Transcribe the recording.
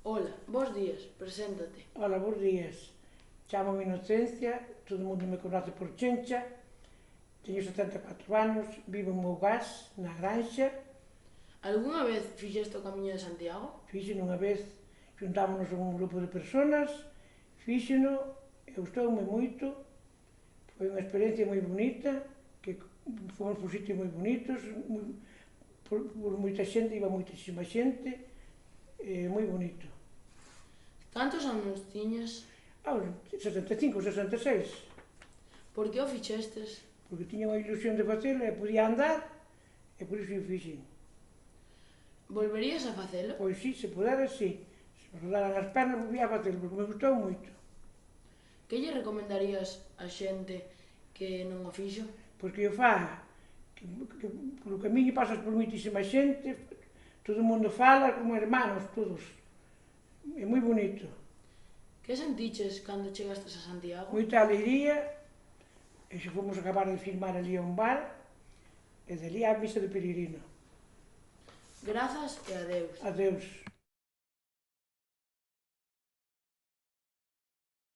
Ola, bos días, preséntate. Ola, bons días. Chamo-me Inocencia, todo o mundo me conoce por Chencha, teño 74 anos, vivo en Mougás, na Granxa. Algúnha vez fixeste o Camiño de Santiago? Fíxeno unha vez, xuntámonos un grupo de personas, fíxeno, e gustoume moito, foi unha experiencia moi bonita, que fomos por sitios moi bonitos, por moita xente, iba moitísima xente, moi bonito. Cantos anos tiñas? Aos 65, 66. Por que o fixestes? Porque tiña unha ilusión de facelo e podía andar, e por iso o fixen. Volverías a facelo? Pois sí, se pudera, sí. Se me rodaran as pernas, volvía a facelo, porque me gustou moito. Que lle recomendarías a xente que non o fixo? Pois que o faga, que polo camiño pasas por moitísima xente, todo o mundo fala como hermanos, todos. É moi bonito. Que sentiches cando chegastes a Santiago? Moita alegría, e xa fomos acabar de filmar ali a un bar, e dali á misa de Peregrino. Grazas e adeus. Adeus.